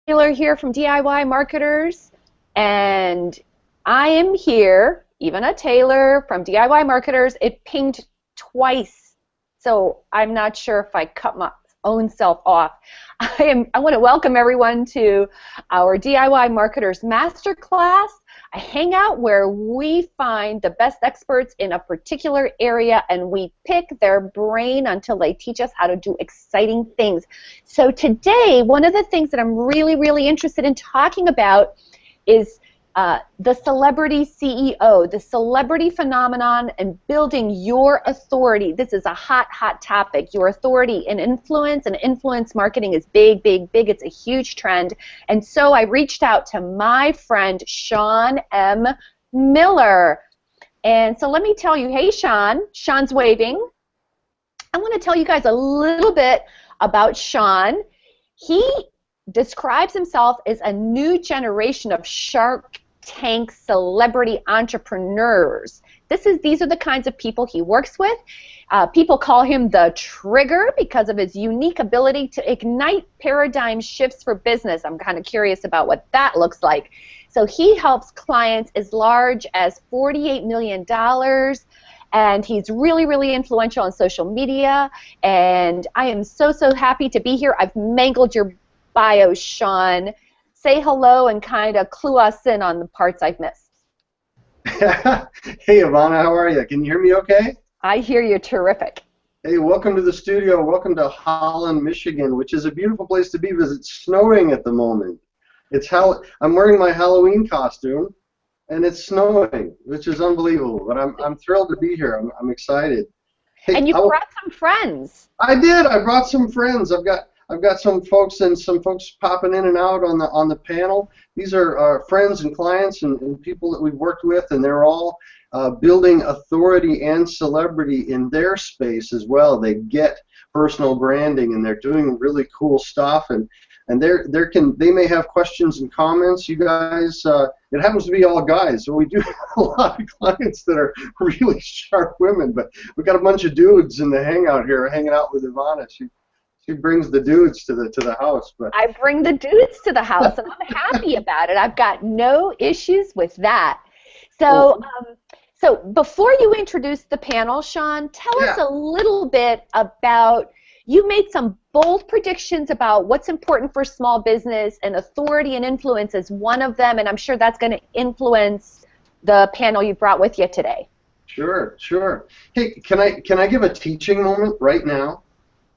Taylor here from DIY Marketers, and I am here, Ivana Taylor from DIY Marketers. It pinged twice, so I'm not sure if I cut my own self off. I want to welcome everyone to our DIY Marketers Masterclass, a hangout where we find the best experts in a particular area and we pick their brain until they teach us how to do exciting things. So today, one of the things that I'm really interested in talking about is the celebrity CEO, the celebrity phenomenon, and building your authority. This is a hot topic. Your authority in influence, and influence marketing is big. It's a huge trend. And so I reached out to my friend Shawn M. Miller. And so let me tell you, hey Shawn. Shawn's waving. I want to tell you guys a little bit about Shawn. He describes himself as a new generation of Shark Tank celebrity entrepreneurs. These are the kinds of people he works with. People call him the Trigger because of his unique ability to ignite paradigm shifts for business. I'm kind of curious about what that looks like. So he helps clients as large as $48 million, and he's really influential on social media, and I am so happy to be here. I've mangled your bio, Shawn. Say hello and kind of clue us in on the parts I've missed. Hey, Ivana, how are you? Can you hear me okay? I hear you terrific. Hey, welcome to the studio. Welcome to Holland, Michigan, which is a beautiful place to be because it's snowing at the moment. I'm wearing my Halloween costume, and it's snowing, which is unbelievable. But I'm thrilled to be here. I'm excited. Hey, and you brought some friends. I did. I brought some friends. I've got some folks popping in and out on the panel. These are friends and clients and people that we've worked with, and they're all building authority and celebrity in their space as well. They get personal branding, and they're doing really cool stuff. And they may have questions and comments. You guys, it happens to be all guys, so we do have a lot of clients that are really sharp women. But we've got a bunch of dudes in the hangout here, hanging out with Ivana. She brings the dudes to the house. But I bring the dudes to the house, and I'm happy about it. I've got no issues with that. So, so before you introduce the panel, Shawn, tell us a little bit about, you made some bold predictions about what's important for small business, and authority and influence is one of them, and I'm sure that's going to influence the panel you brought with you today. Sure. Hey, can I give a teaching moment right now?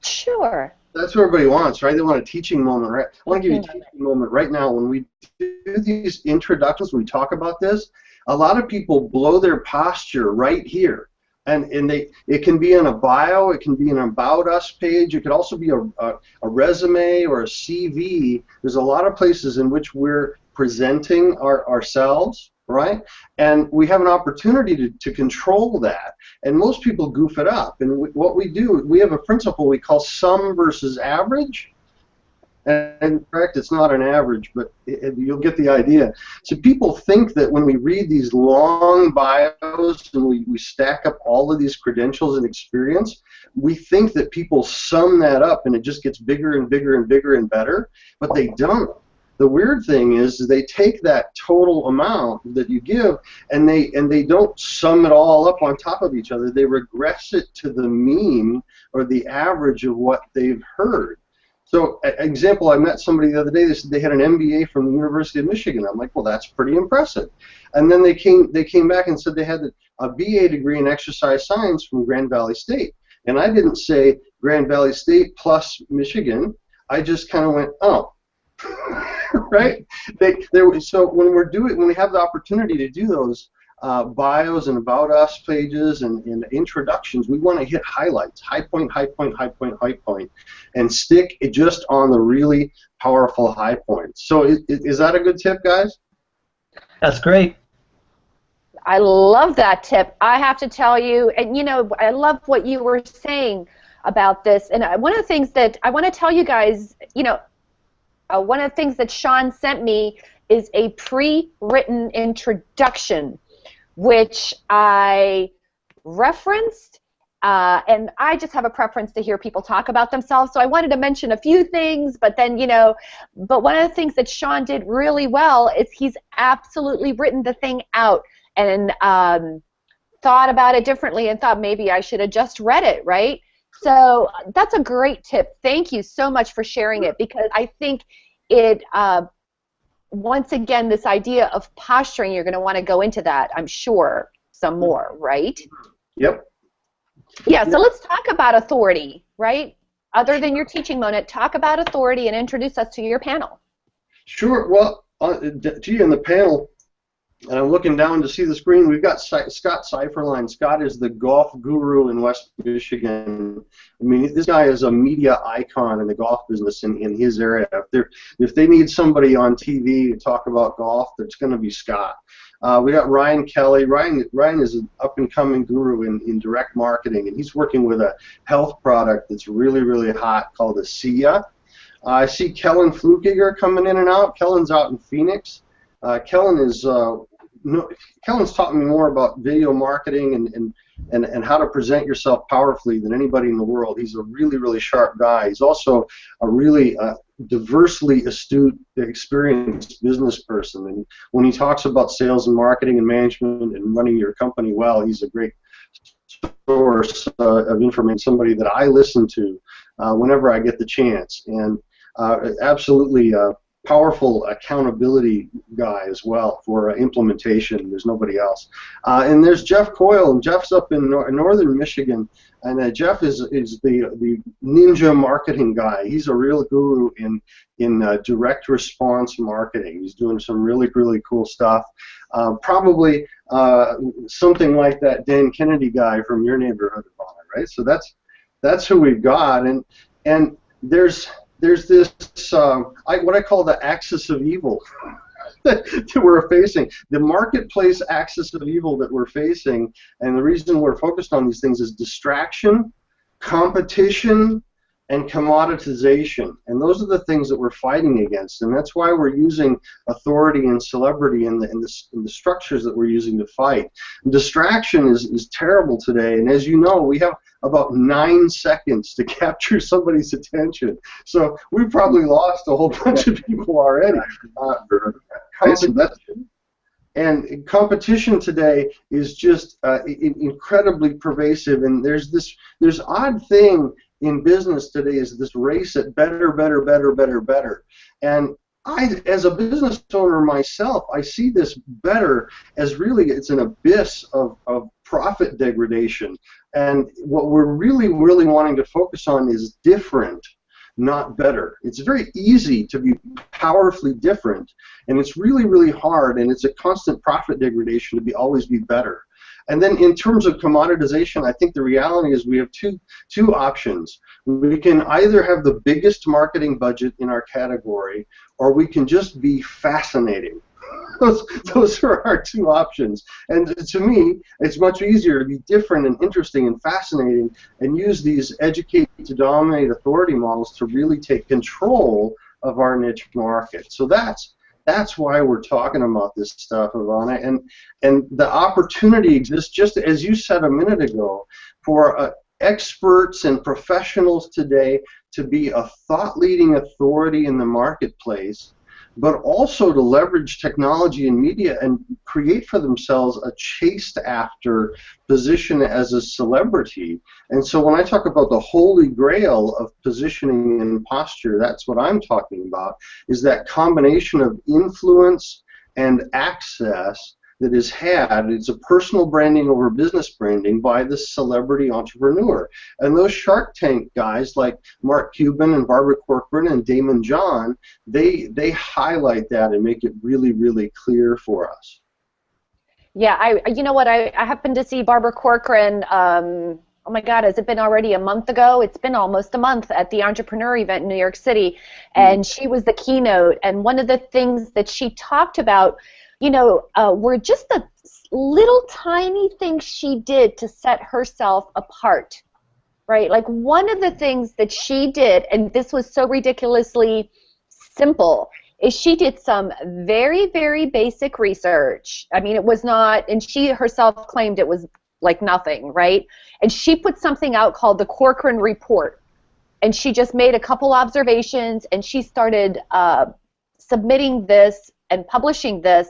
Sure. That's what everybody wants, right? They want a teaching moment, right? I want to give you a teaching moment right now. When we do these introductions, when we talk about this, a lot of people blow their posture right here. And it can be in a bio, it can be an About Us page, it could also be a resume or a CV. There's a lot of places in which we're presenting ourselves, right? And we have an opportunity to control that. And most people goof it up. And what we do, we have a principle we call sum versus average. And correct, it's not an average, but you'll get the idea. So people think that when we read these long bios and we stack up all of these credentials and experience, we think that people sum that up and it just gets bigger and bigger and bigger and better, but they don't. The weird thing is they take that total amount that you give and they don't sum it all up on top of each other. They regress it to the mean or the average of what they've heard. So, example, I met somebody the other day. They said they had an MBA from the University of Michigan. I'm like, well, that's pretty impressive. And then they came back and said they had a BA degree in exercise science from Grand Valley State. And I didn't say Grand Valley State plus Michigan. I just kind of went, oh. Right? So when we have the opportunity to do those bios and About Us pages and introductions, we want to hit highlights, high point, and stick it just on the really powerful high points. So is that a good tip, guys? That's great. I love that tip. I have to tell you, and you know, I love what you were saying about this. And one of the things that I want to tell you guys, you know, one of the things that Shawn sent me is a pre-written introduction, which I referenced And I just have a preference to hear people talk about themselves. So I wanted to mention a few things, but then, but one of the things that Shawn did really well is he's absolutely written the thing out and thought about it differently and thought maybe I should have just read it, right? So that's a great tip. Thank you so much for sharing it, because I think it, once again, this idea of posturing, you're going to want to go into that, I'm sure, some more, right? Yep. Yeah, so let's talk about authority, right? Other than your teaching moment, talk about authority and introduce us to your panel. Sure. Well, gee, in the panel, and I'm looking down to see the screen, we've got Scott Seiferlein. Scott is the golf guru in West Michigan. I mean, this guy is a media icon in the golf business in his area. If they need somebody on TV to talk about golf, it's going to be Scott. We got Ryan Kelly. Ryan is an up-and-coming guru in direct marketing, and he's working with a health product that's really, really hot called ASEA. I see Kellen Flukiger coming in and out. Kellen's out in Phoenix. Kellen's taught me more about video marketing and how to present yourself powerfully than anybody in the world. He's a really, really sharp guy. He's also a really diversely astute, experienced business person. And when he talks about sales and marketing and management and running your company well, he's a great source of information, somebody that I listen to whenever I get the chance. And absolutely powerful accountability guy as well for implementation. There's nobody else. And there's Jeff Coyle, and Jeff's up in northern Michigan, and Jeff is the ninja marketing guy. He's a real guru in direct response marketing. He's doing some really, really cool stuff. Probably something like that Dan Kennedy guy from your neighborhood, right? So that's who we've got, and there's this what I call the axis of evil that we're facing, the marketplace axis of evil that we're facing, and the reason we're focused on these things is distraction, competition, and commoditization, and those are the things that we're fighting against, and that's why we're using authority and celebrity in the structures that we're using to fight. Distraction is terrible today, and as you know, we have about 9 seconds to capture somebody's attention, so we've probably lost a whole bunch of people already. And competition today is just incredibly pervasive, and there's odd thing in business today is this race at better, better, better, better, better. And I, as a business owner myself, I see this better as really it's an abyss of profit degradation. And what we're really, really wanting to focus on is different, not better. It's very easy to be powerfully different, and it's really, really hard, and it's a constant profit degradation to always be better. And then in terms of commoditization, I think the reality is we have two options. We can either have the biggest marketing budget in our category, or we can just be fascinating. Those are our two options. And to me, it's much easier to be different and interesting and fascinating and use these educate to dominate authority models to really take control of our niche market. So that's why we're talking about this stuff, Ivana, and the opportunity exists, just as you said a minute ago, for experts and professionals today to be a thought-leading authority in the marketplace, but also to leverage technology and media and create for themselves a chased-after position as a celebrity. And so when I talk about the holy grail of positioning and posture, that's what I'm talking about, is that combination of influence and access that is had. It's a personal branding over business branding by the celebrity entrepreneur. And those Shark Tank guys like Mark Cuban and Barbara Corcoran and Damon John, they highlight that and make it really, really clear for us. Yeah, you know what, I happened to see Barbara Corcoran, oh my God, has it been already a month ago? It's been almost a month at the Entrepreneur event in New York City, and she was the keynote, and one of the things that she talked about, were just the little tiny things she did to set herself apart, right? Like one of the things that she did, and this was so ridiculously simple, is she did some very, very basic research. I mean, it was not, and she herself claimed it was like nothing, right? And she put something out called the Corcoran Report. And she just made a couple observations, and she started submitting this and publishing this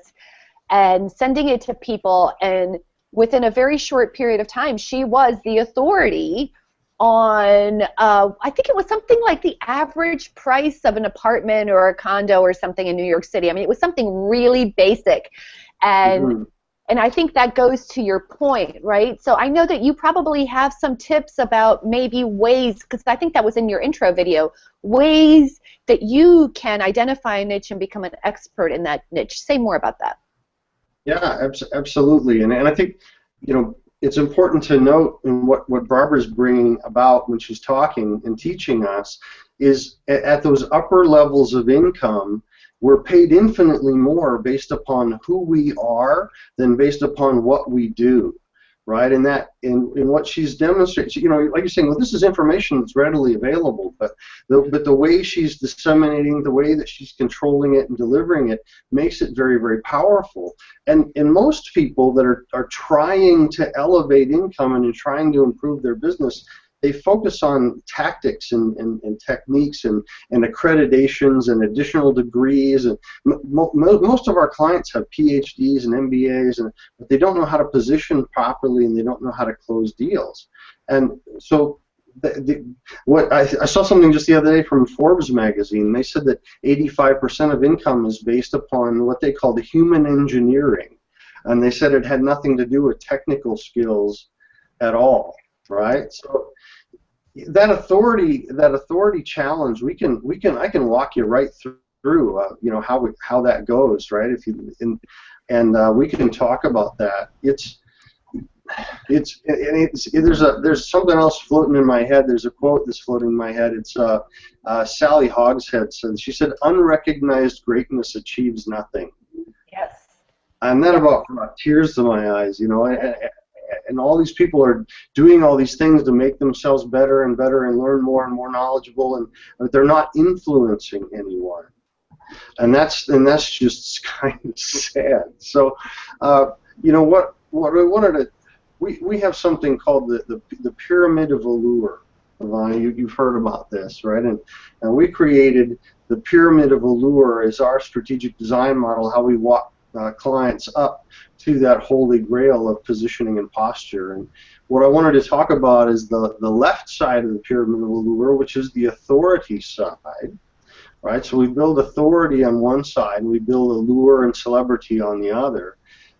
and sending it to people. And within a very short period of time, she was the authority on, I think it was something like the average price of an apartment or a condo or something in New York City. I mean, it was something really basic. And And I think that goes to your point, right? So I know that you probably have some tips about maybe ways, because I think that was in your intro video, ways that you can identify a niche and become an expert in that niche. Say more about that. Yeah, absolutely. And I think, it's important to note in what Barbara's bringing about when she's talking and teaching us is at those upper levels of income, we're paid infinitely more based upon who we are than based upon what we do, right? And that in what she's demonstrating, like you're saying, well, this is information that's readily available, but the way she's disseminating, the way that she's controlling it and delivering it makes it very, very powerful. And most people that are trying to elevate income and trying to improve their business, they focus on tactics and techniques and accreditations and additional degrees. And most of our clients have PhDs and MBAs, but they don't know how to position properly and they don't know how to close deals. And so I saw something just the other day from Forbes magazine. They said that 85% of income is based upon what they call the human engineering. And they said it had nothing to do with technical skills at all. Right, so that authority challenge, I can walk you right through, how that goes, right? We can talk about that. There's something else floating in my head. There's a quote that's floating in my head. It's Sally Hogshead said. She said, "Unrecognized greatness achieves nothing." Yes. And that about brought tears to my eyes, And all these people are doing all these things to make themselves better and better and learn more and more knowledgeable, but they're not influencing anyone, and that's just kind of sad. So, what I wanted to, we have something called the pyramid of allure. You've heard about this, right? And we created the pyramid of allure as our strategic design model, how we walk clients up to that holy grail of positioning and posture. And what I wanted to talk about is the left side of the pyramid of allure, which is the authority side, right? So we build authority on one side, and we build allure and celebrity on the other.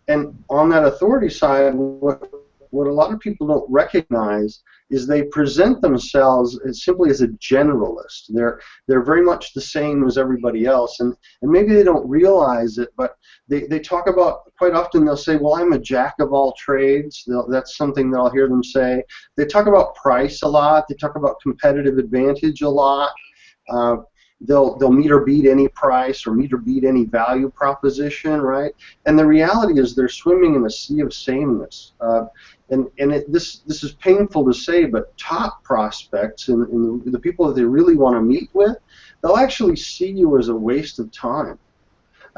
And on that authority side, what a lot of people don't recognize is they present themselves as simply as a generalist. They're very much the same as everybody else, and maybe they don't realize it, but they talk about, quite often they'll say, well, I'm a jack of all trades. That's something that I'll hear them say. They talk about price a lot. They talk about competitive advantage a lot. They'll meet or beat any price or meet or beat any value proposition, right? And the reality is they're swimming in a sea of sameness. This is painful to say, but top prospects and the people that they really want to meet with, they'll actually see you as a waste of time.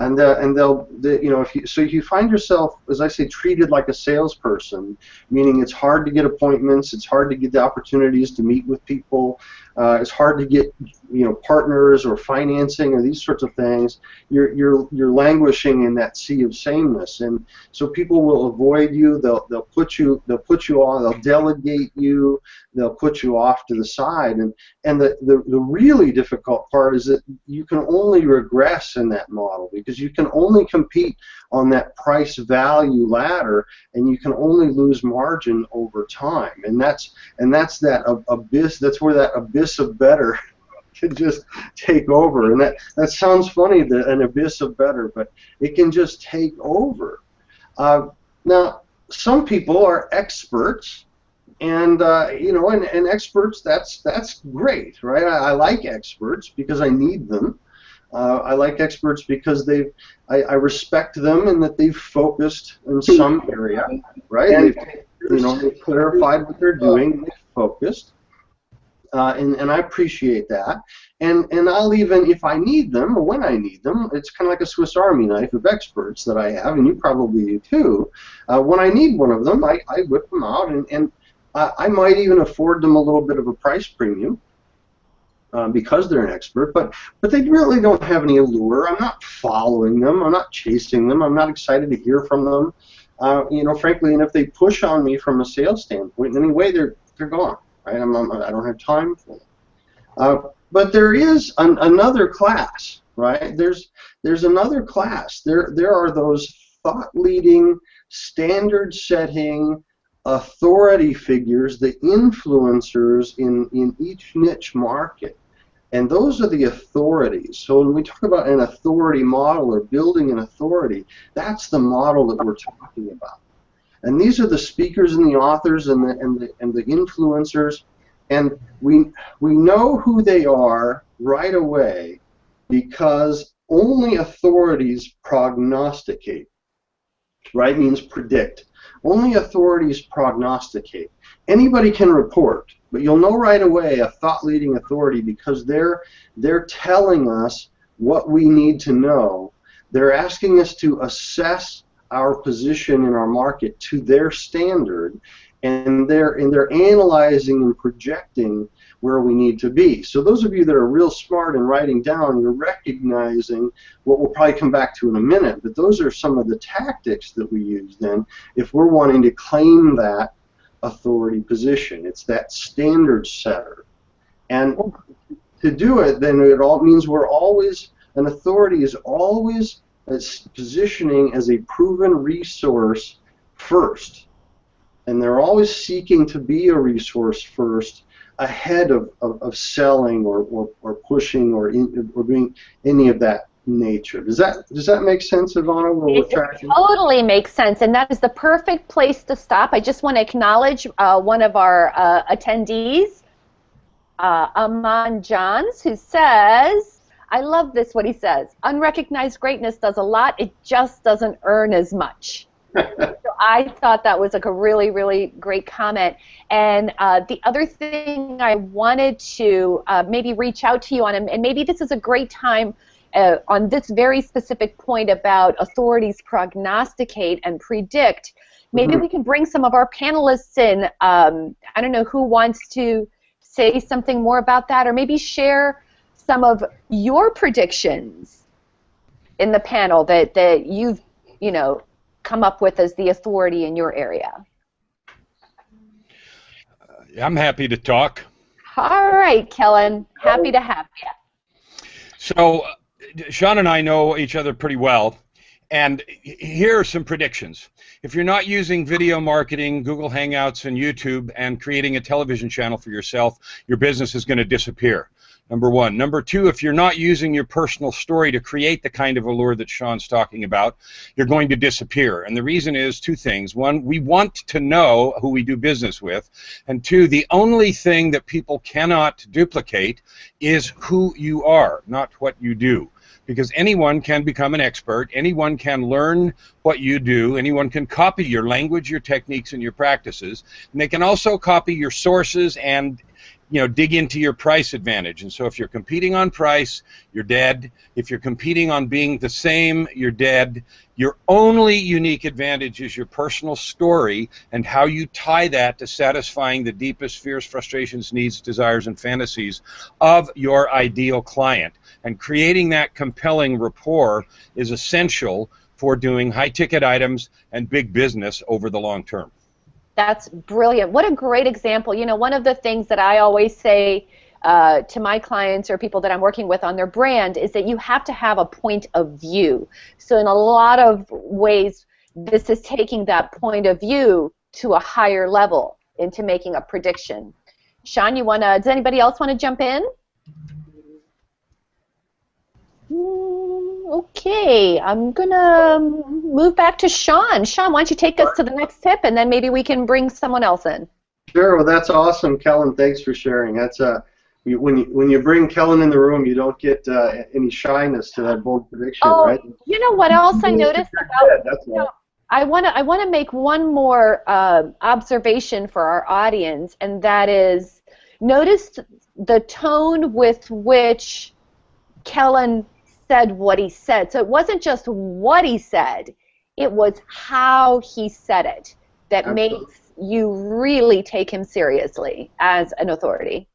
And if you find yourself, as I say, treated like a salesperson, meaning it's hard to get appointments, it's hard to get the opportunities to meet with people, it's hard to get partners or financing or these sorts of things. You're languishing in that sea of sameness, and so people will avoid you. They'll put you on. They'll delegate you. They'll put you off to the side, and the really difficult part is that you can only regress in that model, because you can only compete on that price value ladder, and you can only lose margin over time, and that's that abyss. That's where that abyss of better can just take over. And that sounds funny, an abyss of better, but it can just take over. Now, some people are experts, and and experts, that's great, right? I like experts because I need them. I like experts because I respect them and that they've focused in some area, right? They've clarified what they're doing, they've focused. and I appreciate that. And I'll even, if I need them, or when I need them, it's kind of like a Swiss Army knife of experts that I have, and you probably do too. When I need one of them, I whip them out, and I might even afford them a little bit of a price premium because they're an expert, but they really don't have any allure. I'm not following them. I'm not chasing them. I'm not excited to hear from them. Frankly, and if they push on me from a sales standpoint in any way, they're gone. Right? I don't have time for them. But there is another class, right? There's another class. There are those thought-leading, standard-setting authority figures, the influencers in each niche market. And those are the authorities. So when we talk about an authority model or building an authority, that's the model that we're talking about. And these are the speakers and the authors and the influencers. And we know who they are right away because only authorities prognosticate, right? Means predict. Only authorities prognosticate. Anybody can report, but you'll know right away a thought-leading authority because they're telling us what we need to know. They're asking us to assess our position in our market to their standard, and they're analyzing and projecting where we need to be. So those of you that are real smart in writing down, you're recognizing what we'll probably come back to in a minute, but those are some of the tactics that we use then if we're wanting to claim that authority position. It's that standard setter. And to do it, then it all means an authority is always positioning as a proven resource first. And they're always seeking to be a resource first ahead of selling or pushing or doing any of that nature. Does that make sense, Ivana? It totally makes sense, and that is the perfect place to stop. I just want to acknowledge one of our attendees, Aman Johns, who says, I love this, what he says, unrecognized greatness does a lot, it just doesn't earn as much. So I thought that was like a really, really great comment. And the other thing I wanted to maybe reach out to you on, and maybe this is a great time on this very specific point about authorities prognosticate and predict, maybe we can bring some of our panelists in. I don't know who wants to say something more about that, or maybe share some of your predictions in the panel that you've, come up with as the authority in your area. I'm happy to talk. All right, Kellen. Happy to have you. So, Shawn and I know each other pretty well, and here are some predictions. If you're not using video marketing, Google Hangouts, and YouTube, and creating a television channel for yourself, your business is going to disappear. Number one. Number two, if you're not using your personal story to create the kind of allure that Shawn's talking about, you're going to disappear. And the reason is two things. One, we want to know who we do business with. And two, the only thing that people cannot duplicate is who you are, not what you do. Because anyone can become an expert, anyone can learn what you do, anyone can copy your language, your techniques, and your practices, and they can also copy your sources and dig into your price advantage. And so if you're competing on price, you're dead. If you're competing on being the same, you're dead. Your only unique advantage is your personal story and how you tie that to satisfying the deepest fears, frustrations, needs, desires, and fantasies of your ideal client. And creating that compelling rapport is essential for doing high-ticket items and big business over the long term. That's brilliant. What a great example. One of the things that I always say to my clients or people that I'm working with on their brand is that you have to have a point of view. So in a lot of ways, this is taking that point of view to a higher level into making a prediction. Shawn, does anybody else want to jump in? Okay, I'm going to move back to Shawn. Shawn, why don't you take us to the next tip, and then maybe we can bring someone else in. Sure. Well, that's awesome, Kellen. Thanks for sharing. That's when you bring Kellen in the room, you don't get any shyness to that bold prediction, right? You know what else I noticed about? I want to make one more observation for our audience, and that is, Notice the tone with which Kellen said what he said. So it wasn't just what he said, it was how he said it that Absolutely. makes you really take him seriously as an authority.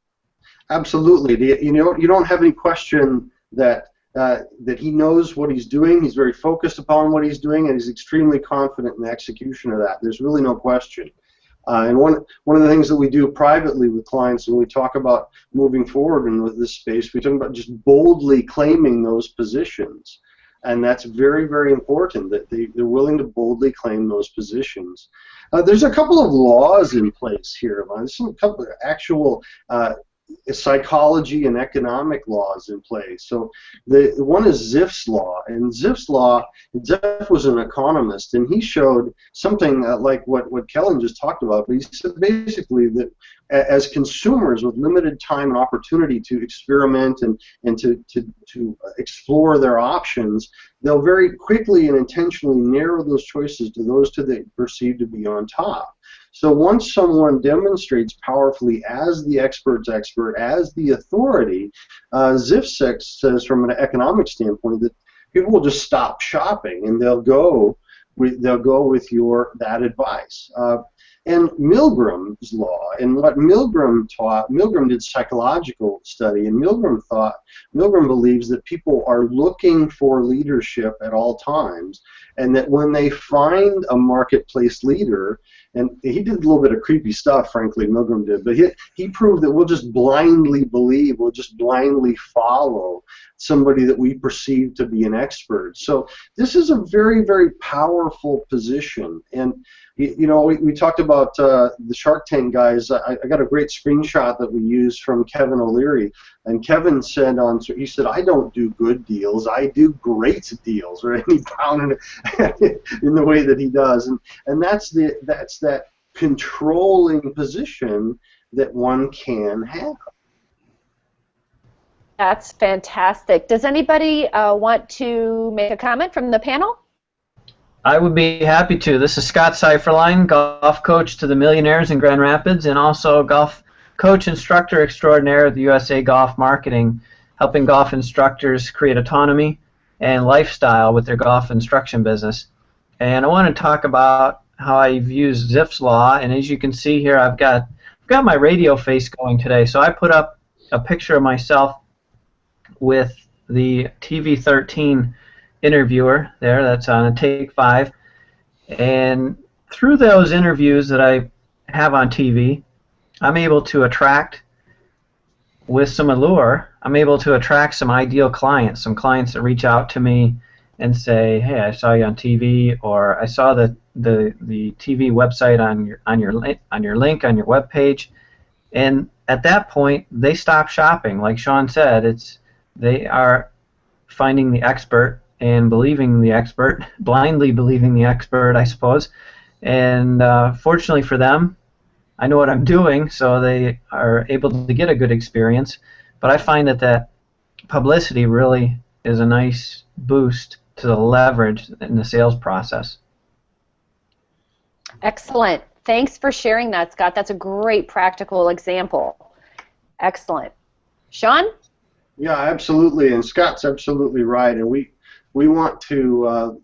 Absolutely. You don't have any question that that he knows what he's doing. He's very focused upon what he's doing, and he's extremely confident in the execution of that. There's really no question. And one of the things that we do privately with clients when we talk about moving forward and with this space, we talk about just boldly claiming those positions. And that's very, very important that they're willing to boldly claim those positions. There's a couple of laws in place here. There's a couple of actual psychology and economic laws in place. So the one is Ziff's law, and Ziff's law, Ziff was an economist, and he showed something like what Kellen just talked about, but he said basically that as consumers with limited time and opportunity to experiment and to explore their options, they'll very quickly and intentionally narrow those choices to those they perceive to be on top. So once someone demonstrates powerfully as the expert's expert, as the authority, Ziff says from an economic standpoint that people will just stop shopping and they'll go with that advice. And Milgram's law, and what Milgram taught, Milgram did psychological study, and Milgram believes that people are looking for leadership at all times, and that when they find a marketplace leader, and he did a little bit of creepy stuff, frankly, Milgram did, but he proved that we'll just blindly believe, we'll just blindly follow somebody that we perceive to be an expert. So this is a very, very powerful position. And you know, we talked about the Shark Tank guys. I got a great screenshot that we used from Kevin O'Leary, and Kevin said he said, I don't do good deals, I do great deals, right? And he pounded it in the way that he does, and that's that controlling position that one can have. That's fantastic. Does anybody want to make a comment from the panel? I would be happy to. This is Scott Seiferlein, golf coach to the millionaires in Grand Rapids, and also golf coach instructor extraordinaire at the USA Golf Marketing, helping golf instructors create autonomy and lifestyle with their golf instruction business. And I want to talk about how I've used Ziff's law, and as you can see here, I've got my radio face going today. So I put up a picture of myself with the TV13 interviewer there, that's on a take 5, and through those interviews that I have on TV, I'm able to attract, with some allure, I'm able to attract some ideal clients, some clients that reach out to me and say, hey, I saw you on TV, or I saw the TV website on your link on your web page, and at that point they stop shopping. Like Shawn said, they are finding the expert and believing the expert, blindly believing the expert, I suppose. And fortunately for them, I know what I'm doing, so they are able to get a good experience. But I find that publicity really is a nice boost to the leverage in the sales process. Excellent. Thanks for sharing that, Scott. That's a great practical example. Excellent. Shawn? Yeah, absolutely, and Scott's absolutely right. And we want to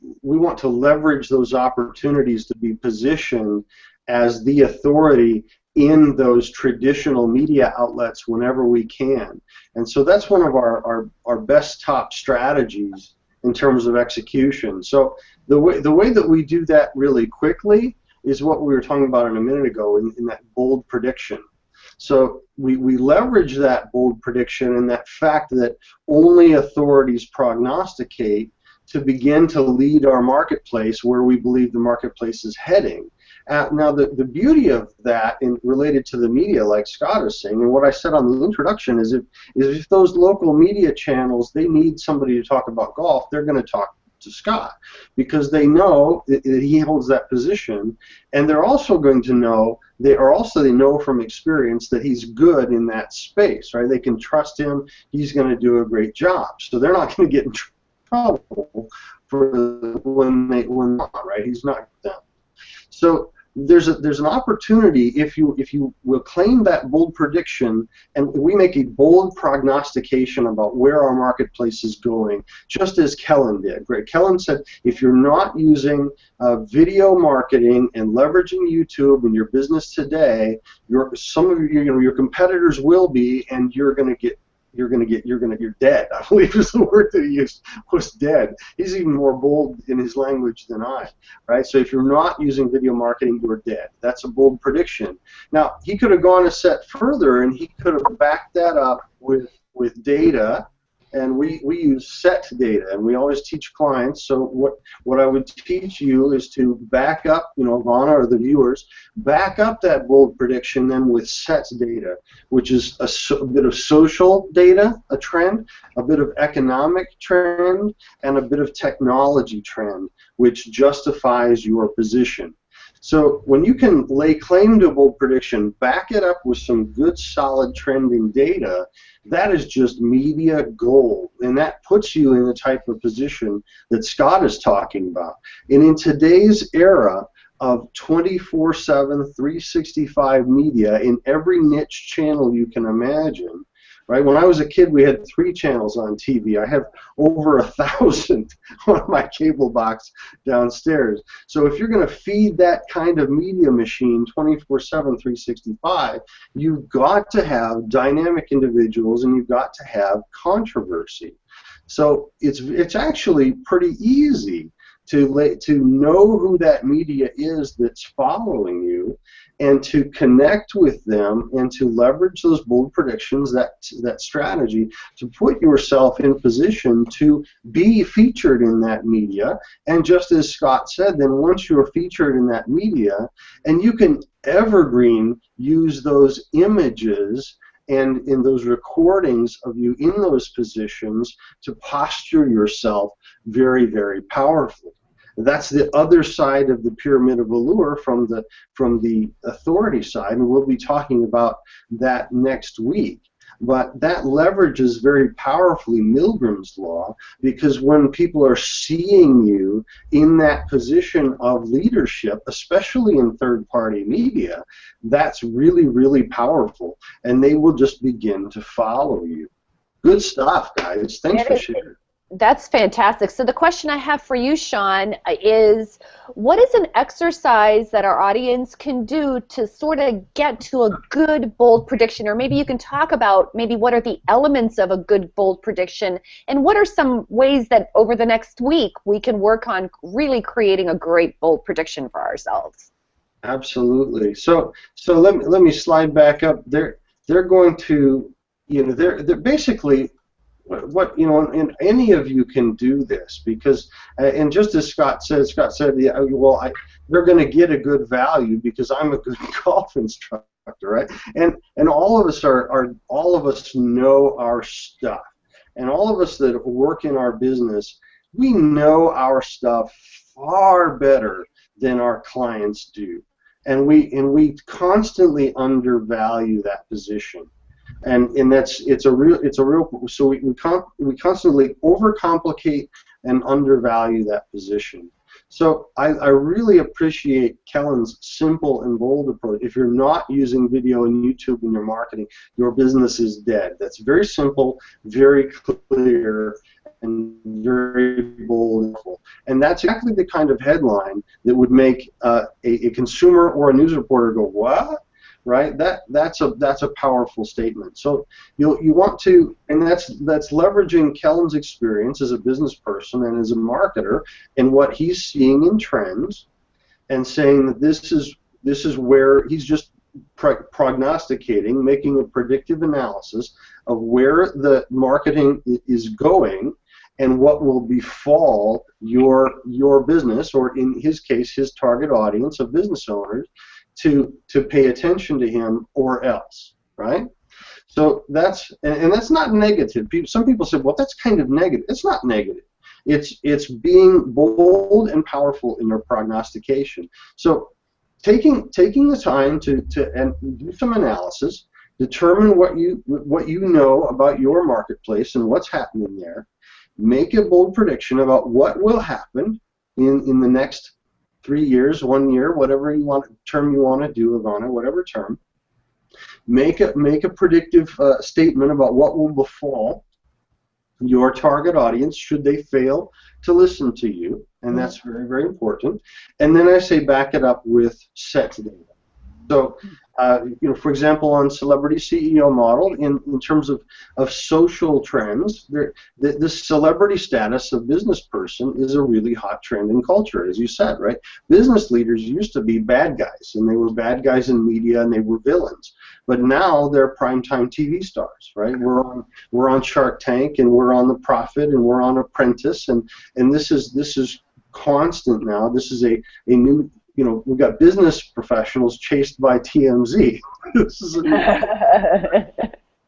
leverage those opportunities to be positioned as the authority in those traditional media outlets whenever we can. And so that's one of our best top strategies in terms of execution. So the way that we do that really quickly is what we were talking about a minute ago in that bold prediction. So we leverage that bold prediction and that fact that only authorities prognosticate to begin to lead our marketplace where we believe the marketplace is heading. Now, the beauty of that related to the media, like Scott is saying, and what I said on the introduction, is if those local media channels, they need somebody to talk about golf, they're going to talk to Scott because they know that he holds that position, and they're also going to know, they know from experience that he's good in that space, right? They can trust him, he's going to do a great job. So they're not going to get in trouble for when not, right? He's not them. So there's an opportunity if you will claim that bold prediction, and we make a bold prognostication about where our marketplace is going, just as Kellen did. Right? Kellen said, if you're not using video marketing and leveraging YouTube in your business today, some of your competitors will be, and you're dead. I believe is the word that he used, was dead. He's even more bold in his language than I, right? So if you're not using video marketing, you're dead. That's a bold prediction. Now, he could have gone a step further, and he could have backed that up with data, and we use set data, and we always teach clients. So what I would teach you is to back up, Ivana or the viewers, back up that bold prediction then with set data, which is a bit of social data, a trend, a bit of economic trend, and a bit of technology trend, which justifies your position. So when you can lay claim to a bold prediction, back it up with some good, solid trending data, that is just media gold, and that puts you in the type of position that Scott is talking about. And in today's era of 24/7, 365 media in every niche channel you can imagine, right? When I was a kid, we had 3 channels on TV. I have over 1,000 on my cable box downstairs. So if you're going to feed that kind of media machine 24/7, 365, you've got to have dynamic individuals, and you've got to have controversy. So it's actually pretty easy to know who that media is that's following you, and to connect with them, and to leverage those bold predictions, that strategy, to put yourself in position to be featured in that media. And just as Scott said, then once you're featured in that media, and you can evergreen use those images and in those recordings of you in those positions to posture yourself very, very powerfully. That's the other side of the pyramid of allure from the authority side, and we'll be talking about that next week. But that leverages very powerfully Milgram's law, because when people are seeing you in that position of leadership, especially in third-party media, that's really, really powerful, and they will just begin to follow you. Good stuff, guys. Thanks for sharing. That's fantastic. So the question I have for you, Shawn, is what is an exercise that our audience can do to sort of get to a good, bold prediction? Or maybe you can talk about maybe what are the elements of a good, bold prediction, and what are some ways that over the next week we can work on really creating a great, bold prediction for ourselves? Absolutely. So let me slide back up. They're going to, they're basically, and any of you can do this, because, and just as Scott said, yeah, well, they're going to get a good value because I'm a good golf instructor, right? And all of us all of us know our stuff, and all of us that work in our business, we know our stuff far better than our clients do, and we constantly undervalue that position. And it's a real so we constantly overcomplicate and undervalue that position. So I really appreciate Kellen's simple and bold approach. If you're not using video and YouTube in your marketing, your business is dead. That's very simple, very clear, and very bold. And that's exactly the kind of headline that would make a consumer or a news reporter go, "What?" Right? That's a powerful statement. So you want to, and that's leveraging Kellen's experience as a business person and as a marketer and what he's seeing in trends, and saying that this is where he's just prognosticating, making a predictive analysis of where the marketing is going and what will befall your business, or in his case, his target audience of business owners, to pay attention to him or else, right? So that's not negative. Some people say, well, that's kind of negative. It's not negative. It's being bold and powerful in your prognostication. So taking the time to do some analysis, determine what you know about your marketplace and what's happening there, make a bold prediction about what will happen in the next 3 years, 1 year, whatever term you want to do on it, whatever term. Make a predictive statement about what will befall your target audience should they fail to listen to you, and that's very, very important. And then I say back it up with set data. So, for example, on Celebrity CEO Model, in terms of social trends, the celebrity status of business person is a really hot trend in culture, as you said, right? Business leaders used to be bad guys, and they were bad guys in media, and they were villains. But now they're primetime TV stars, right? We're on Shark Tank, and we're on The Profit, and we're on Apprentice, and this is constant now. This is a new. We've got business professionals chased by TMZ. This is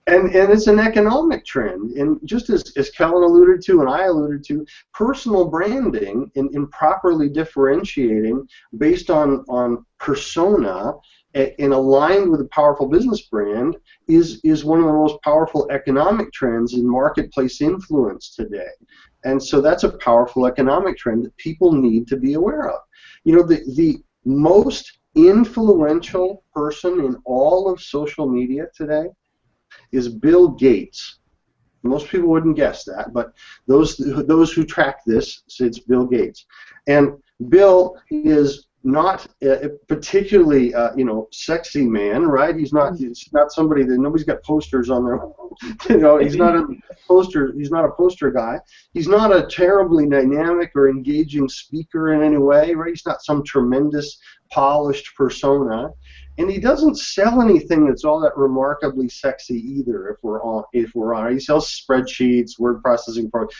and it's an economic trend. And just as Kellen alluded to and I alluded to, personal branding in properly differentiating based on persona and aligned with a powerful business brand is one of the most powerful economic trends in marketplace influence today. And so that's a powerful economic trend that people need to be aware of. The most influential person in all of social media today is Bill Gates. Most people wouldn't guess that, but those who track this say it's Bill Gates. And Bill is not a particularly sexy man, right? He's not somebody that nobody's got posters on their he's not a poster guy. He's not a terribly dynamic or engaging speaker in any way, right? He's not some tremendous polished persona, and he doesn't sell anything that's all that remarkably sexy either. If we're on, he sells spreadsheets, word processing programs.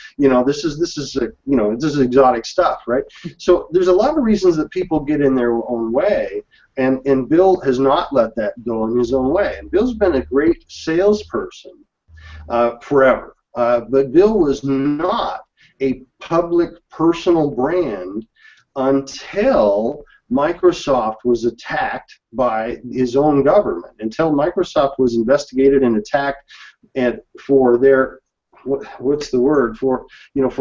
This is exotic stuff, right? So there's a lot of reasons that people get in their own way, and Bill has not let that go in his own way. And Bill's been a great salesperson forever, but Bill was not a public personal brand until Microsoft was attacked by his own government, until Microsoft was investigated and attacked for their for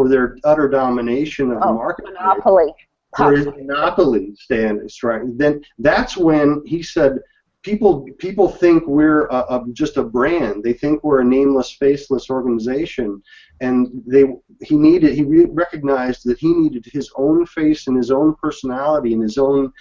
their utter domination of the market. Monopoly. For his monopoly standards, right? Then that's when he said, people think we're just a brand. They think we're a nameless, faceless organization, and he recognized that he needed his own face and his own personality and his own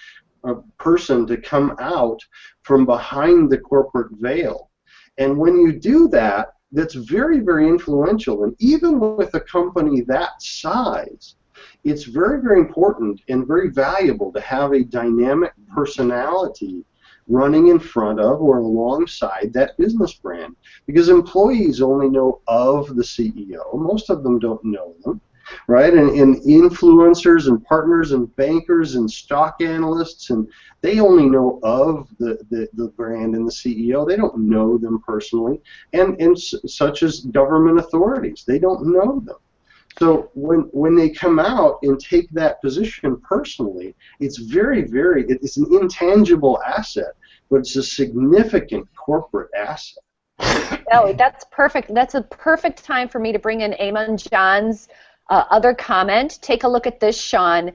person to come out from behind the corporate veil. And when you do that, that's very, very influential. And even with a company that size, it's very, very important and very valuable to have a dynamic personality running in front of or alongside that business brand, because employees only know of the CEO. Most of them don't know them, right? And influencers and partners and bankers and stock analysts, and they only know of the brand and the CEO. They don't know them personally, and such as government authorities, they don't know them. So when they come out and take that position personally, it's it's an intangible asset, but it's a significant corporate asset. No, that's perfect. That's a perfect time for me to bring in Amon John's other comment. Take a look at this, Shawn.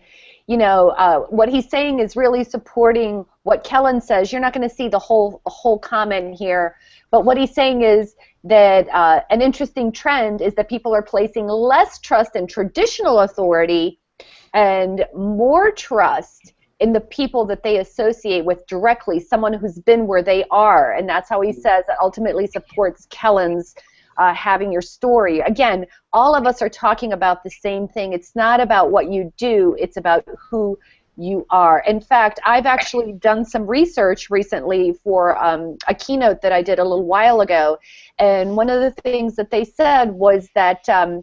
What he's saying is really supporting what Kellen says. You're not going to see the whole comment here, but what he's saying is that an interesting trend is that people are placing less trust in traditional authority and more trust in the people that they associate with directly, someone who's been where they are, and that's how he says that ultimately supports Kellen's having your story. Again, all of us are talking about the same thing. It's not about what you do, it's about who you are. In fact, I've actually done some research recently for a keynote that I did a little while ago, and one of the things that they said was that, I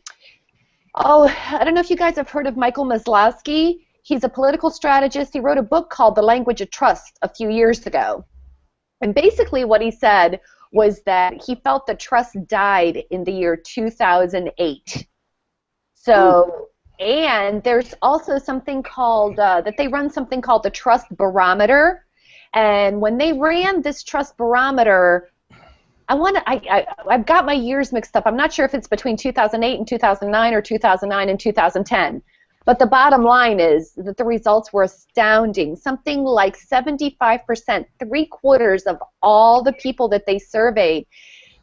don't know if you guys have heard of Michael Maslowski. He's a political strategist. He wrote a book called The Language of Trust a few years ago. And basically what he said was that he felt that trust died in the year 2008. So, and there's also something called, that they run something called the Trust Barometer. And when they ran this Trust Barometer, I've got my years mixed up. I'm not sure if it's between 2008 and 2009 or 2009 and 2010. But the bottom line is that the results were astounding. Something like 75%, 3/4 of all the people that they surveyed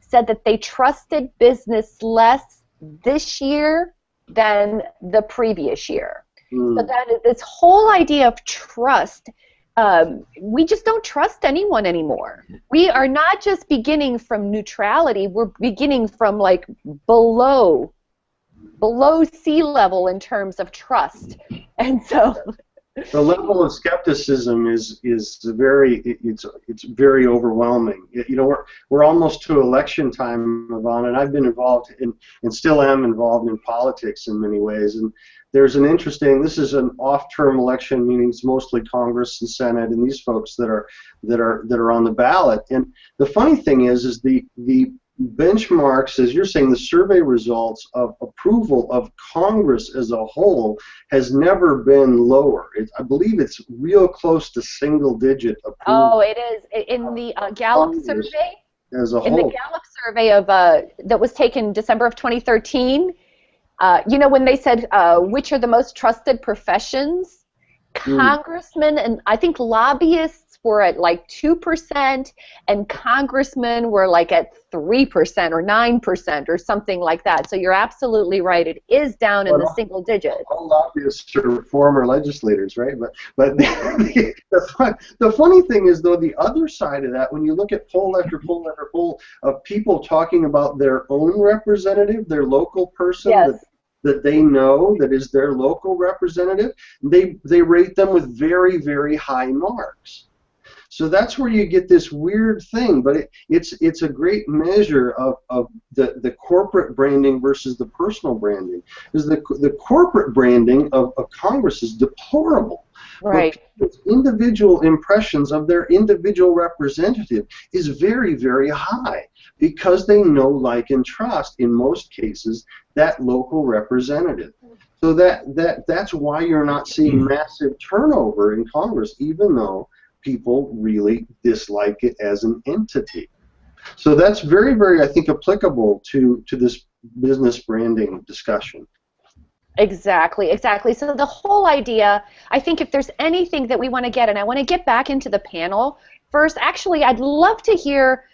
said that they trusted business less this year than the previous year. So that is this whole idea of trust. We just don't trust anyone anymore. We are not just beginning from neutrality. We're beginning from like below sea level in terms of trust. And so the level of skepticism is very very overwhelming. You know, we're almost to election time, Yvonne, and I've been involved in and still am involved in politics in many ways. And there's an interesting. This is an off-term election, meaning it's mostly Congress and Senate and these folks that are on the ballot. And the funny thing is the benchmarks, as you're saying, the survey results of approval of Congress as a whole has never been lower. I believe it's real close to single-digit approval. Oh, it is. In the Gallup survey, as a whole. in the Gallup survey of that was taken December of 2013, you know, when they said which are the most trusted professions, congressmen and I think lobbyists were at like 2%, and congressmen were like at 3% or 9% or something like that. So you're absolutely right. It is down in the single digits. All lobbyists are former legislators, right? But the funny thing is, though, the other side of that, when you look at poll after poll after poll of people talking about their own representative, their local person, yes, that they know that is their local representative, they rate them with very, very high marks. So that's where you get this weird thing, but it's a great measure of the corporate branding versus the personal branding. Because the corporate branding of Congress is deplorable. Right. But individual impressions of their individual representative is very, very high because they know, like, and trust, in most cases, that local representative. So that's why you're not seeing massive turnover in Congress, even though people really dislike it as an entity. So that's very, very, I think, applicable to this business branding discussion. Exactly, exactly. So the whole idea, I think if there's anything that we want to get, and I want to get back into the panel first, actually, I'd love to hear,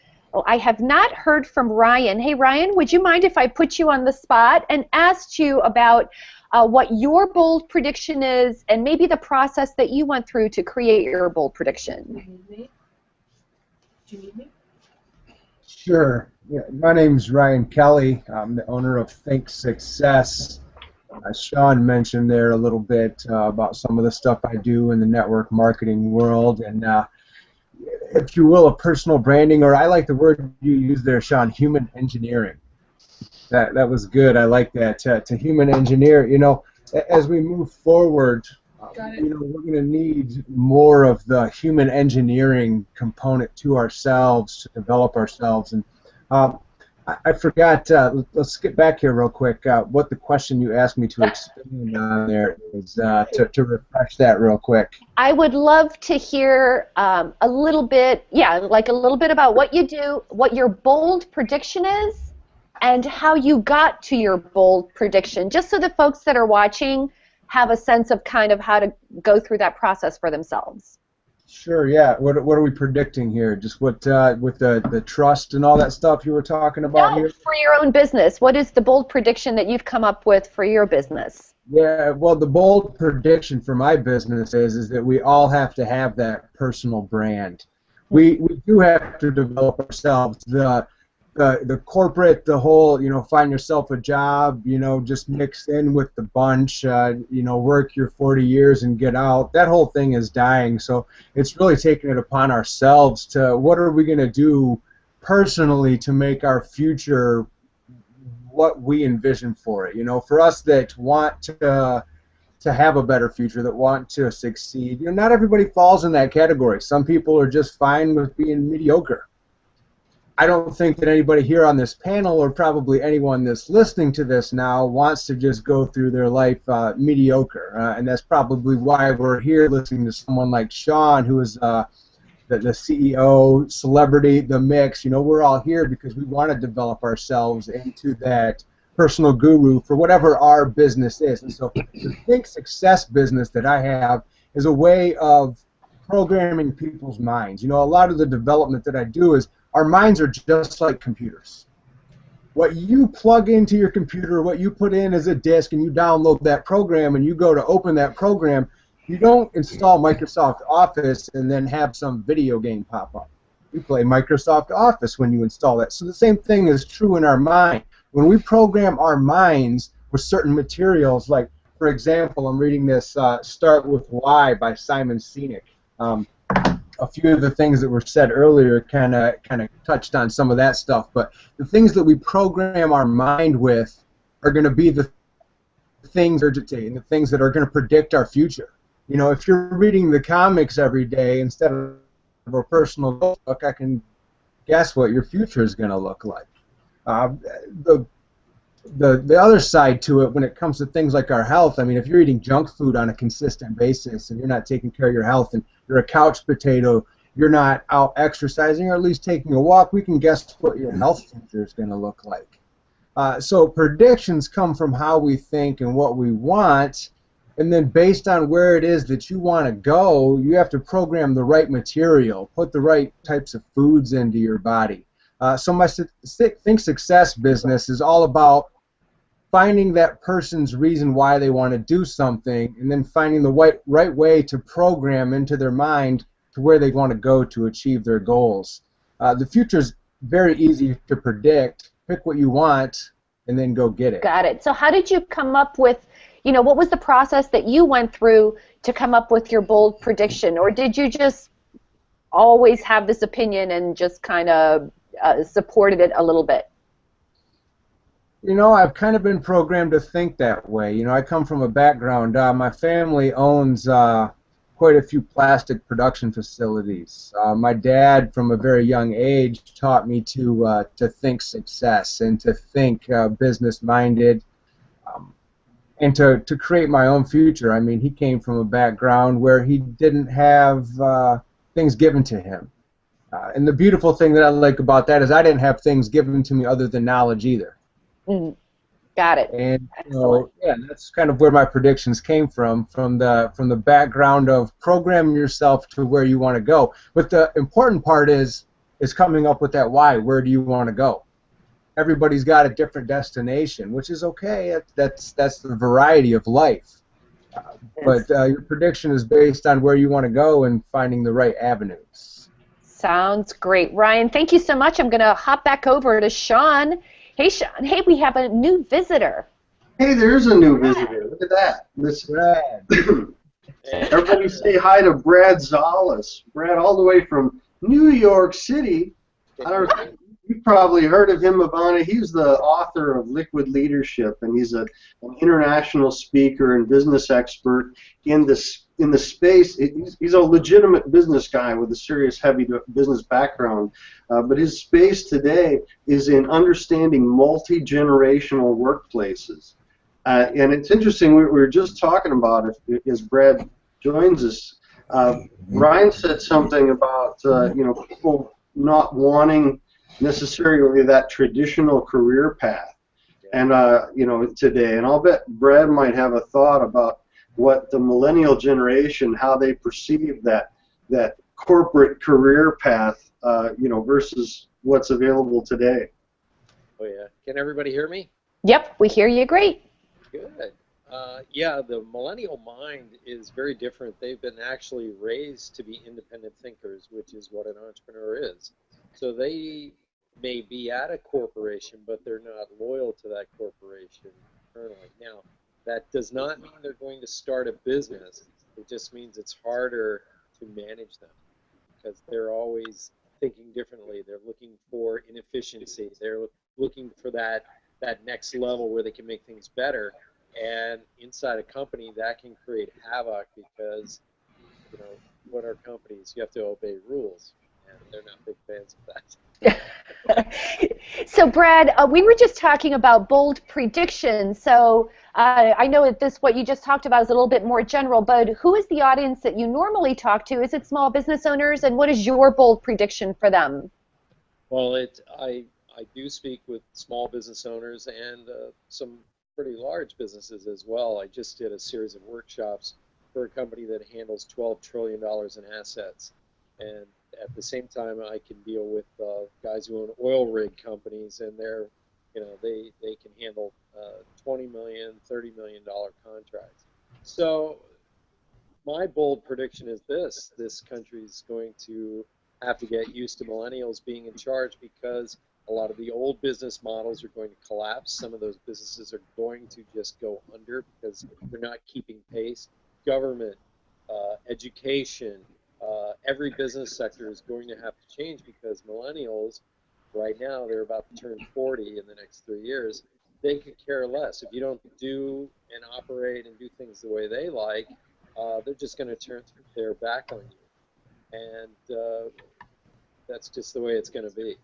I have not heard from Ryan. Hey, Ryan, would you mind if I put you on the spot and asked you about what your bold prediction is and maybe the process that you went through to create your bold prediction? Do you need me? Sure. Yeah, my name's Ryan Kelly. I'm the owner of Think Success. Shawn mentioned there a little bit about some of the stuff I do in the network marketing world, and if you will, a personal branding, or I like the word you used there, Shawn, human engineering. That was good. I like that. To human engineer, you know, as we move forward, you know, we're going to need more of the human engineering component to ourselves to develop ourselves. And I forgot. Let's get back here real quick. What the question you asked me to expand on there is to refresh that real quick. I would love to hear a little bit, like a little bit about what you do, what your bold prediction is, and how you got to your bold prediction, just so the folks that are watching have a sense of kind of how to go through that process for themselves. Sure, yeah. What are we predicting here? Just what with the trust and all that stuff you were talking about here? For your own business. What is the bold prediction that you've come up with for your business? Yeah, well, the bold prediction for my business is that we all have to have that personal brand. We do have to develop ourselves. The corporate, the whole, you know, find yourself a job, you know, just mix in with the bunch, you know, work your 40 years and get out. That whole thing is dying. So it's really taking it upon ourselves to what are we going to do personally to make our future what we envision for it. You know, for us that want to have a better future, that want to succeed, you know, not everybody falls in that category. Some people are just fine with being mediocre. I don't think that anybody here on this panel, or probably anyone that's listening to this now, wants to just go through their life mediocre, and that's probably why we're here listening to someone like Shawn, who is the CEO, celebrity, the mix. You know, we're all here because we want to develop ourselves into that personal guru for whatever our business is. And so the Think Success business that I have is a way of programming people's minds. You know, a lot of the development that I do is our minds are just like computers. What you plug into your computer, what you put in as a disk, and you download that program, and you go to open that program, you don't install Microsoft Office and then have some video game pop up. You play Microsoft Office when you install that. So the same thing is true in our mind. When we program our minds with certain materials, like, for example, I'm reading this Start With Why by Simon Sinek. A few of the things that were said earlier kind of touched on some of that stuff, but the things that we program our mind with are going to be the things and the things that are going to predict our future. You know, if you're reading the comics every day instead of a personal book, I can guess what your future is going to look like. The other side to it, when it comes to things like our health, I mean, if you're eating junk food on a consistent basis and you're not taking care of your health and you're a couch potato, you're not out exercising or at least taking a walk, we can guess what your health future is going to look like. So predictions come from how we think and what we want, and then based on where it is that you want to go, you have to program the right material, put the right types of foods into your body. So my Think Success business is all about finding that person's reason why they want to do something, and then finding the right way to program into their mind to where they want to go to achieve their goals. The future is very easy to predict. Pick what you want, and then go get it. Got it. So how did you come up with, you know, what was the process that you went through to come up with your bold prediction? Or did you just always have this opinion and just kind of supported it a little bit? You know, I've kind of been programmed to think that way. You know, I come from a background, my family owns quite a few plastic production facilities. My dad, from a very young age, taught me to think success and to think business-minded, and to create my own future. I mean, he came from a background where he didn't have things given to him. And the beautiful thing that I like about that is I didn't have things given to me other than knowledge either. Got it. And so, yeah, that's kind of where my predictions came from the background of programming yourself to where you want to go. But the important part is coming up with that why. Where do you want to go? Everybody's got a different destination, which is okay. That's the variety of life. But your prediction is based on where you want to go and finding the right avenues. Sounds great. Ryan, thank you so much. I'm going to hop back over to Shawn. Hey, Shawn. Hey, we have a new visitor. Hey, there's a new visitor. Look at that. This Brad. Everybody say hi to Brad Zalas. Brad, all the way from New York City. You've probably heard of him, Ivana. He's the author of Liquid Leadership, and he's an international speaker and business expert in the space. He's a legitimate business guy with a serious, heavy business background. But his space today is in understanding multi-generational workplaces. And it's interesting, we were just talking about it as Brad joins us. Ryan said something about people not wanting necessarily that traditional career path, and today. And I'll bet Brad might have a thought about what the millennial generation, how they perceive that corporate career path, versus what's available today. Oh yeah. Can everybody hear me? Yep, we hear you great. Good. Yeah, the millennial mind is very different. They've been actually raised to be independent thinkers, which is what an entrepreneur is. So they may be at a corporation, but they're not loyal to that corporation internally. Now, that does not mean they're going to start a business. It just means it's harder to manage them because they're always thinking differently. They're looking for inefficiency. They're looking for that next level where they can make things better. And inside a company, that can create havoc because, what are companies? You have to obey rules, and they're not big fans of that. So, Brad, we were just talking about bold predictions. So I know that what you just talked about is a little bit more general, but who is the audience that you normally talk to? Is it small business owners, and what is your bold prediction for them? Well, I I do speak with small business owners and some pretty large businesses as well. I just did a series of workshops for a company that handles $12 trillion in assets. And at the same time, I can deal with guys who own oil rig companies, and they're, they can handle $20 million, $30 million contracts. So my bold prediction is this country's going to have to get used to millennials being in charge, because a lot of the old business models are going to collapse. Some of those businesses are going to just go under because they're not keeping pace. Government, education, every business sector is going to have to change, because millennials, right now, they're about to turn 40 in the next 3 years. They could care less. If you don't do and operate and do things the way they like, they're just going to turn their back on you. And that's just the way it's going to be.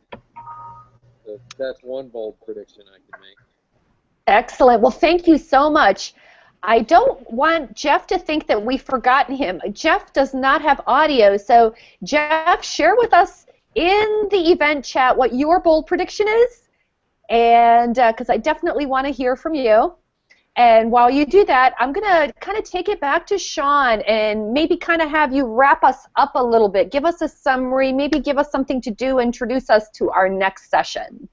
So that's one bold prediction I can make. Excellent. Well, thank you so much. I don't want Jeff to think that we've forgotten him. Jeff does not have audio, so Jeff, share with us in the event chat what your bold prediction is, and because I definitely want to hear from you. And while you do that, I'm going to kind of take it back to Shawn and maybe kind of have you wrap us up a little bit. Give us a summary, maybe give us something to do, introduce us to our next session.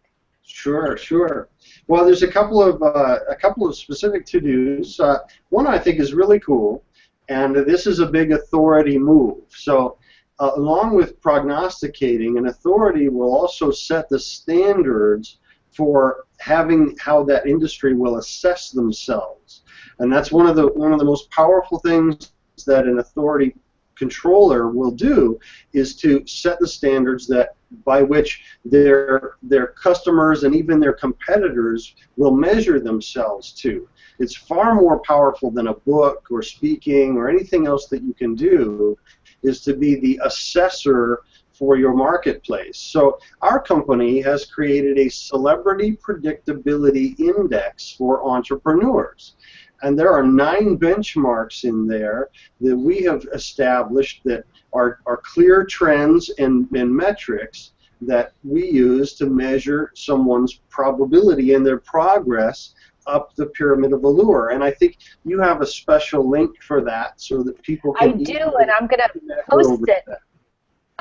Sure, sure. Well, there's a couple of specific to-dos. One I think is really cool, and this is a big authority move. So along with prognosticating, an authority will also set the standards for having how that industry will assess themselves, and that's one of the most powerful things that an authority controller will do, is to set the standards that by which their customers and even their competitors will measure themselves to. It's far more powerful than a book or speaking or anything else that you can do, is to be the assessor for your marketplace. So our company has created a celebrity predictability index for entrepreneurs. And there are 9 benchmarks in there that we have established that are clear trends and metrics that we use to measure someone's probability and their progress up the pyramid of allure. And I think you have a special link for that so that people can... I do, and I'm going to post it.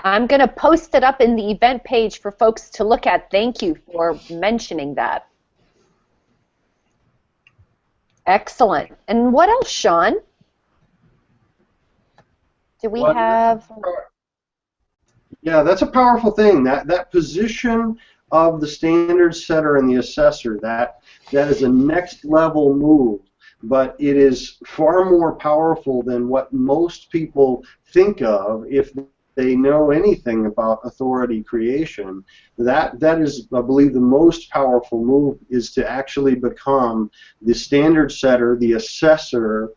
I'm going to post it up in the event page for folks to look at. Thank you for mentioning that. Excellent. And what else, Shawn? Do we have... Yeah, that's a powerful thing. That position of the standard setter and the assessor, that is a next level move, but it is far more powerful than what most people think of if they know anything about authority creation. That is, I believe, the most powerful move, is to actually become the standard setter, the assessor.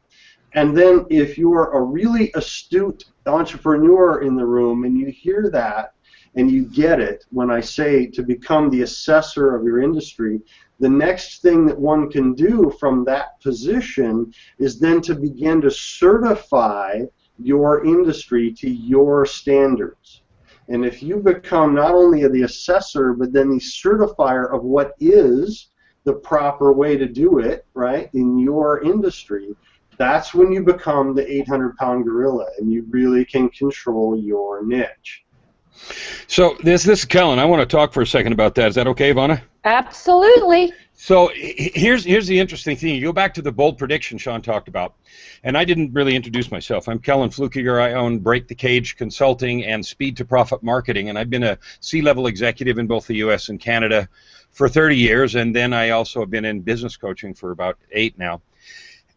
And then if you are a really astute entrepreneur in the room and you hear that and you get it when I say to become the assessor of your industry, the next thing that one can do from that position is then to begin to certify your industry to your standards. And if you become not only the assessor but then the certifier of what is the proper way to do it, right, in your industry, that's when you become the 800-pound gorilla and you really can control your niche. So this is Kellen. I want to talk for a second about that. Is that okay, Ivana? Absolutely. So here's the interesting thing. You go back to the bold prediction Shawn talked about, and I didn't really introduce myself. I'm Kellen Flukiger. I own Break the Cage Consulting and Speed to Profit Marketing, and I've been a C-level executive in both the U.S. and Canada for 30 years, and then I also have been in business coaching for about 8 now.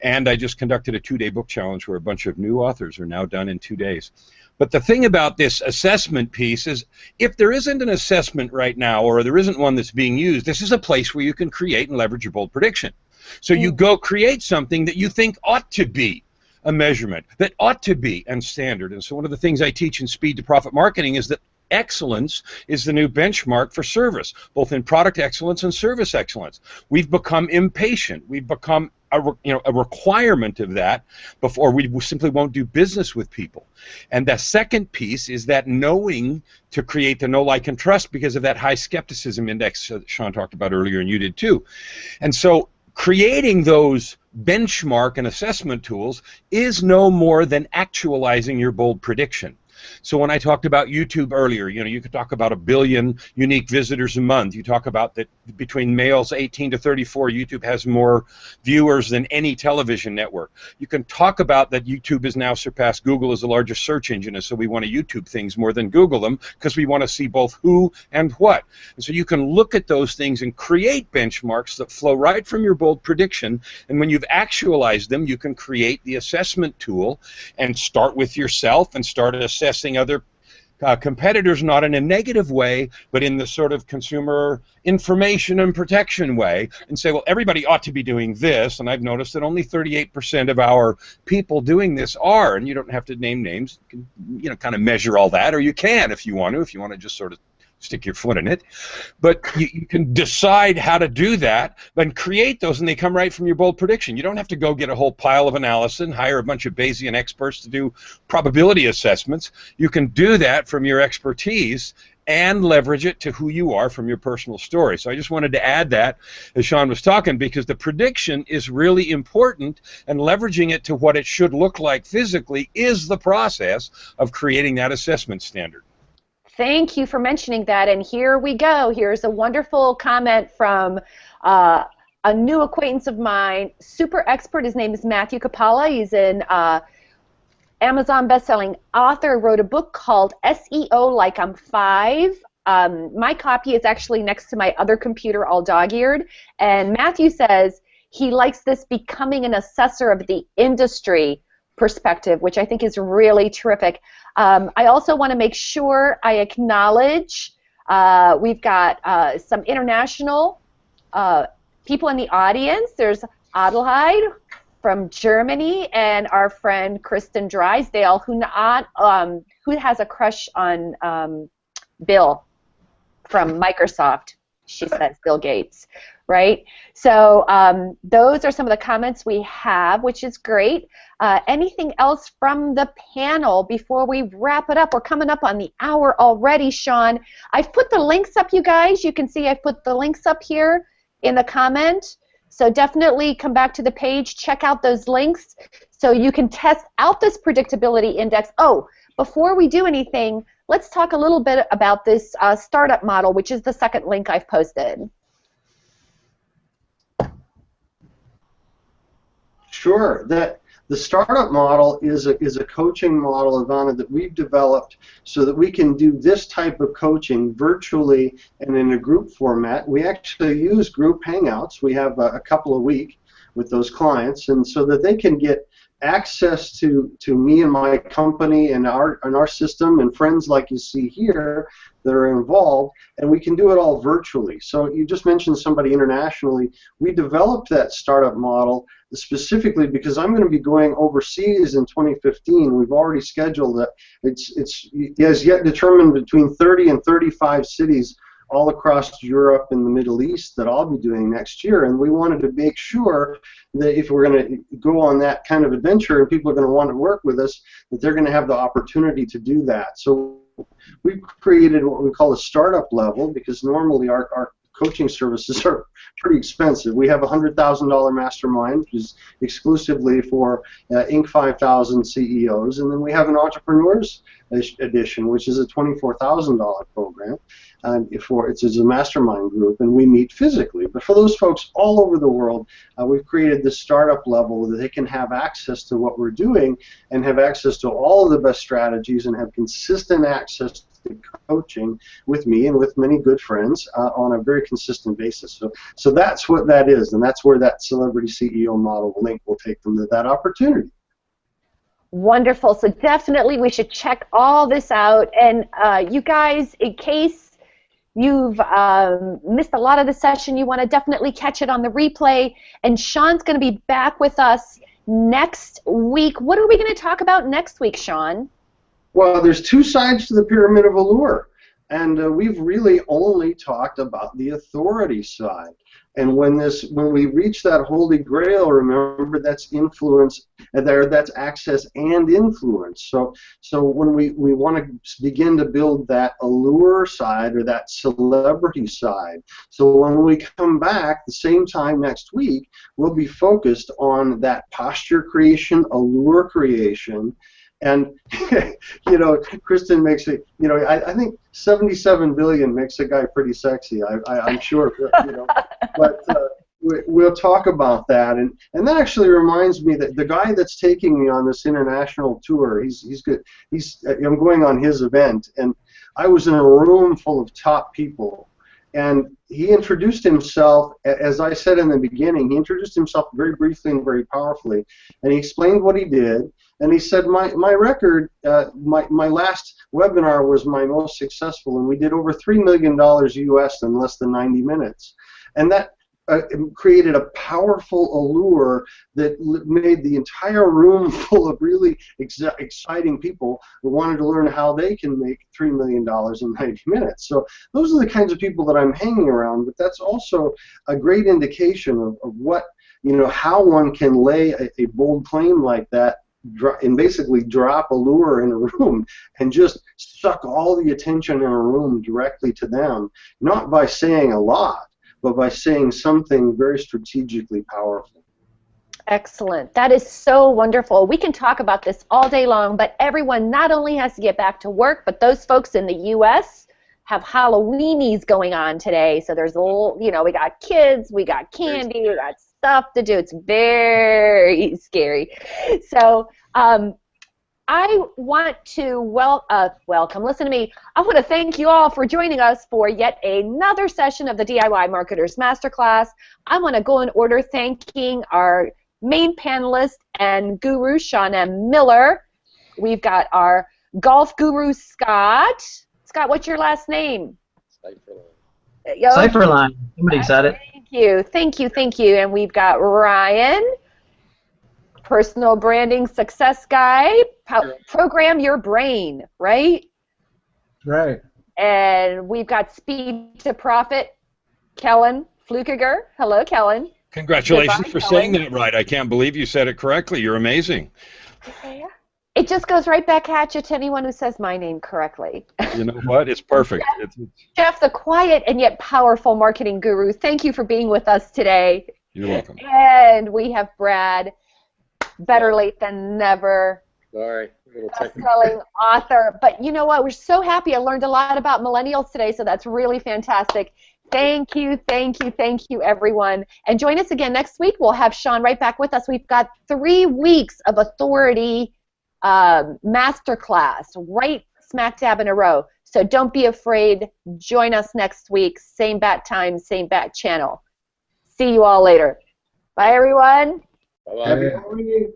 And I just conducted a 2-day book challenge where a bunch of new authors are now done in 2 days. But the thing about this assessment piece is, if there isn't an assessment right now, or there isn't one that's being used, this is a place where you can create and leverage your bold prediction. So you go create something that you think ought to be a measurement, that ought to be a standard. And so one of the things I teach in Speed to Profit Marketing is that excellence is the new benchmark for service, both in product excellence and service excellence. We've become impatient. We've become a requirement of that, before we simply won't do business with people. And the second piece is that knowing to create the know, like, and trust, because of that high skepticism index that Shawn talked about earlier, and you did too. And so creating those benchmark and assessment tools is no more than actualizing your bold prediction. So when I talked about YouTube earlier, you could talk about 1 billion unique visitors a month. You talk about that between males 18 to 34, YouTube has more viewers than any television network. You can talk about that YouTube has now surpassed Google as the largest search engine, and so we want to YouTube things more than Google them, because we want to see both who and what. And so you can look at those things and create benchmarks that flow right from your bold prediction, and when you've actualized them, you can create the assessment tool and start with yourself and start assessing other competitors, not in a negative way, but in the sort of consumer information and protection way, and say, well, everybody ought to be doing this, and I've noticed that only 38% of our people doing this are, and you don't have to name names, you can, kind of measure all that, or you can if you want to just sort of stick your foot in it. But you can decide how to do that and create those, and they come right from your bold prediction. You don't have to go get a whole pile of analysis and hire a bunch of Bayesian experts to do probability assessments. You can do that from your expertise and leverage it to who you are from your personal story. So I just wanted to add that as Shawn was talking, because the prediction is really important, and leveraging it to what it should look like physically is the process of creating that assessment standard. Thank you for mentioning that, and here we go. Here's a wonderful comment from a new acquaintance of mine, super expert. His name is Matthew Capalla. He's an Amazon best-selling author, wrote a book called SEO Like I'm 5. My copy is actually next to my other computer, all dog-eared, and Matthew says he likes this becoming an assessor of the industry perspective, which I think is really terrific. I also want to make sure I acknowledge we've got some international people in the audience. There's Adelheid from Germany, and our friend Kristen Drysdale, who has a crush on Bill from Microsoft. She says Bill Gates, right? So those are some of the comments we have, which is great. Anything else from the panel before we wrap it up? We're coming up on the hour already, Shawn. I've put the links up, you guys. You can see I've put the links up here in the comment. So definitely come back to the page, check out those links so you can test out this predictability index. Oh, before we do anything, let's talk a little bit about this startup model, which is the second link I've posted. Sure. The startup model is a coaching model, Ivana, that we've developed so that we can do this type of coaching virtually and in a group format. We actually use group hangouts. We have a couple a week with those clients, and so that they can get access to me and my company and our system and friends like you see here that are involved, and we can do it all virtually. So you just mentioned somebody internationally. We developed that startup model specifically because I'm going to be going overseas in 2015. We've already scheduled it. It's as yet determined between 30 and 35 cities all across Europe and the Middle East that I'll be doing next year, and we wanted to make sure that if we're going to go on that kind of adventure and people are going to want to work with us, that they're going to have the opportunity to do that. So we've created what we call a startup level, because normally our coaching services are pretty expensive. We have a $100,000 mastermind, which is exclusively for Inc. 5000 CEOs, and then we have an entrepreneurs edition, which is a $24,000 program. It's a mastermind group, and we meet physically. But for those folks all over the world, we've created this startup level that they can have access to what we're doing and have access to all of the best strategies and have consistent access to coaching with me and with many good friends on a very consistent basis. So that's what that is, and that's where that Celebrity CEO model link will take them to that opportunity. Wonderful. So definitely we should check all this out. And you guys, in case you've missed a lot of the session, you want to definitely catch it on the replay. And Shawn's going to be back with us next week. What are we going to talk about next week, Shawn? Well, there's two sides to the pyramid of allure. And we've really only talked about the authority side. And when we reach that holy grail, remember that's influence, that's access and influence. So when we want to begin to build that allure side or that celebrity side. So when we come back the same time next week, we'll be focused on that posture creation, allure creation. And, you know, Kristen makes it, you know, I think 77 billion makes a guy pretty sexy, I'm sure, you know. But we'll talk about that. And that actually reminds me that the guy that's taking me on this international tour, he's good. I'm going on his event, and I was in a room full of top people. And he introduced himself, as I said in the beginning, he introduced himself very briefly and very powerfully. And he explained what he did. And he said, my record, my last webinar was my most successful, and we did over $3 million US in less than 90 minutes. And that created a powerful allure that made the entire room full of really exciting people who wanted to learn how they can make $3 million in 90 minutes. So those are the kinds of people that I'm hanging around, but that's also a great indication of what, you know, how one can lay a bold claim like that and basically drop a lure in a room and just suck all the attention in a room directly to them, not by saying a lot, but by saying something very strategically powerful. Excellent. That is so wonderful. We can talk about this all day long, but everyone not only has to get back to work, but those folks in the U.S. have Halloweenies going on today. So there's a little, you know, we got kids, we got candy, we got stuff to do. It's very scary. So I want to welcome, listen to me, I want to thank you all for joining us for yet another session of the DIY Marketers Masterclass. I want to go in order thanking our main panelist and guru, Shawn M. Miller. We've got our golf guru, Scott. Scott, what's your last name? Cypherline. Somebody said it. Thank you. And we've got Ryan, personal branding success guy. Program your brain, right? Right. And we've got Speed to Profit, Kellen Flukiger. Hello, Kellen. Congratulations Goodbye, for Kellen. saying that right. I can't believe you said it correctly. You're amazing. It just goes right back at you to anyone who says my name correctly. You know what? It's perfect. Jeff, the quiet and yet powerful marketing guru, thank you for being with us today. You're welcome. And we have Brad, better late than never. Sorry. Best-selling author. But you know what? We're so happy. I learned a lot about millennials today, so that's really fantastic. Thank you, everyone. And join us again next week. We'll have Shawn right back with us. We've got 3 weeks of authority masterclass right smack dab in a row. So don't be afraid. Join us next week. Same bat time, same bat channel. See you all later. Bye, everyone. Bye-bye. Happy Halloween.